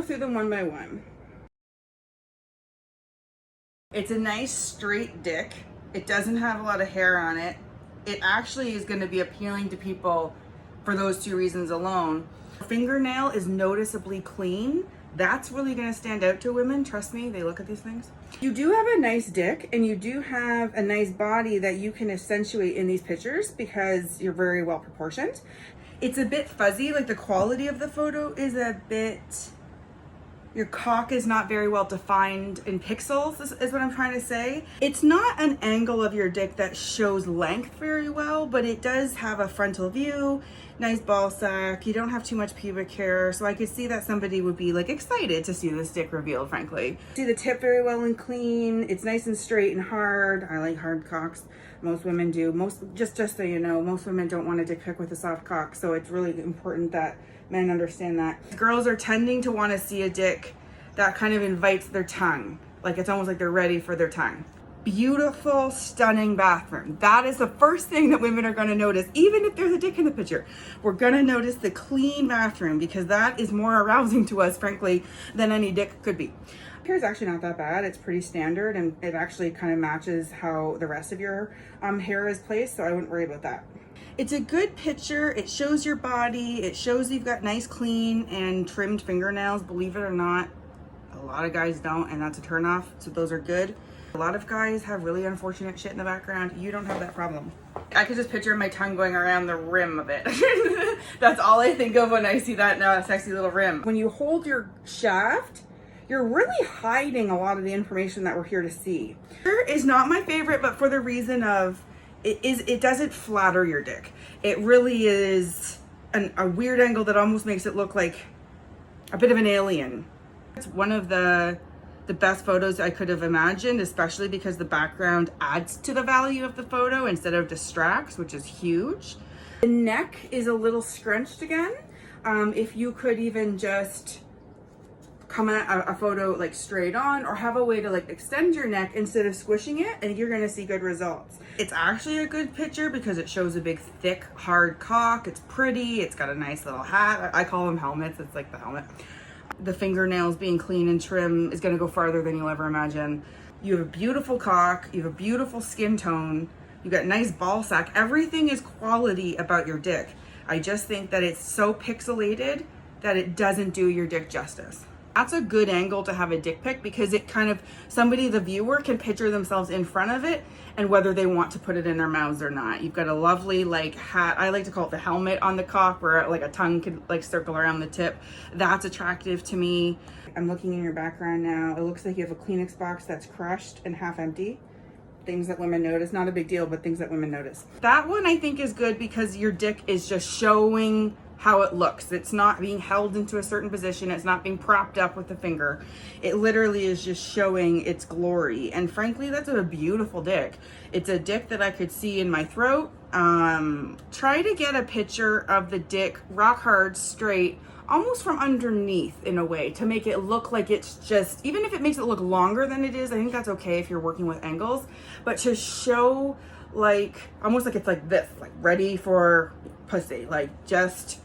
Go through them one by one. It's a nice straight dick. It doesn't have a lot of hair on it. It actually is going to be appealing to people for those two reasons alone. Fingernail is noticeably clean. That's really going to stand out to women. Trust me, they look at these things. You do have a nice dick and you do have a nice body that you can accentuate in these pictures because you're very well proportioned. It's a bit fuzzy, like the quality of the photo is a bit... Your cock is not very well defined in pixels, is what I'm trying to say. It's not an angle of your dick that shows length very well, but it does have a frontal view, nice ball sack. You don't have too much pubic hair, so I could see that somebody would be like excited to see this dick revealed, frankly. See the tip very well and clean. It's nice and straight and hard. I like hard cocks. Most women do. Just so you know, most women don't want a dick pic with a soft cock, so it's really important that men understand that. Girls are tending to want to see a dick that kind of invites their tongue. Like it's almost like they're ready for their tongue. Beautiful, stunning bathroom. That is the first thing that women are going to notice, even if there's a dick in the picture. We're going to notice the clean bathroom because that is more arousing to us, frankly, than any dick could be. Hair is actually not that bad. It's pretty standard and it actually kind of matches how the rest of your hair is placed, so I wouldn't worry about that. It's a good picture. It shows your body. It shows you've got nice, clean, and trimmed fingernails. Believe it or not, a lot of guys don't, and that's a turnoff, so those are good. A lot of guys have really unfortunate shit in the background. You don't have that problem. I could just picture my tongue going around the rim of it. That's all I think of when I see that sexy little rim. When you hold your shaft, you're really hiding a lot of the information that we're here to see. Here is not my favorite, but for the reason of it doesn't flatter your dick. It really is a weird angle that almost makes it look like a bit of an alien. It's one of the best photos I could have imagined, especially because the background adds to the value of the photo instead of distracts, which is huge. The neck is a little scrunched again. If you could even just come at a photo like straight on or have a way to like extend your neck instead of squishing it, and you're gonna see good results. It's actually a good picture because it shows a big, thick, hard cock. It's pretty. It's got a nice little hat. I call them helmets. It's like the helmet. The fingernails being clean and trim is going to go farther than you'll ever imagine. You have a beautiful cock. You have a beautiful skin tone. You got nice ball sack. Everything is quality about your dick. I just think that it's so pixelated that it doesn't do your dick justice. That's a good angle to have a dick pic because it kind of, the viewer can picture themselves in front of it and whether they want to put it in their mouths or not. You've got a lovely like hat. I like to call it the helmet on the cock where like a tongue could like circle around the tip. That's attractive to me. I'm looking in your background now. It looks like you have a Kleenex box that's crushed and half empty. Things that women notice, not a big deal, but things that women notice. That one I think is good because your dick is just showing how it looks. It's not being held into a certain position. It's not being propped up with the finger. It literally is just showing its glory. And frankly, that's a beautiful dick. It's a dick that I could see in my throat. Try to get a picture of the dick rock hard, straight, almost from underneath in a way to make it look like it's just, even if it makes it look longer than it is, I think that's okay if you're working with angles, but to show like, almost like it's like this, like ready for pussy, like just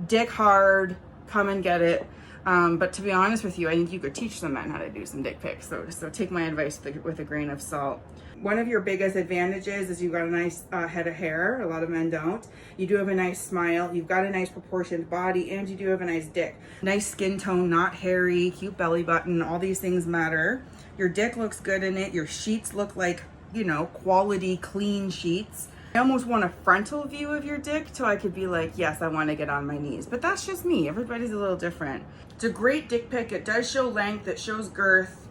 dick hard, come and get it. But to be honest with you, I think you could teach some men how to do some dick pics. So take my advice with a grain of salt. One of your biggest advantages is you've got a nice head of hair. A lot of men don't. You do have a nice smile. You've got a nice proportioned body, and you do have a nice dick. Nice skin tone, not hairy, cute belly button. All these things matter. Your dick looks good in it. Your sheets look like, you know, quality, clean sheets. I almost want a frontal view of your dick so I could be like, yes, I want to get on my knees. But that's just me. Everybody's a little different. It's a great dick pic. It does show length. It shows girth.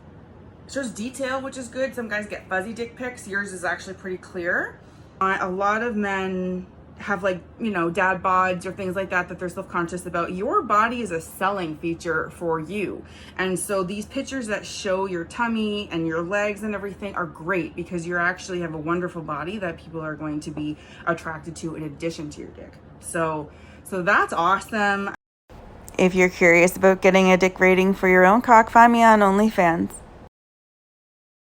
It shows detail, which is good. Some guys get fuzzy dick pics. Yours is actually pretty clear. A lot of men have like, you know, dad bods or things like that they're self-conscious about. Your body is a selling feature for you. And so these pictures that show your tummy and your legs and everything are great because you actually have a wonderful body that people are going to be attracted to in addition to your dick. So that's awesome. If you're curious about getting a dick rating for your own cock, find me on OnlyFans.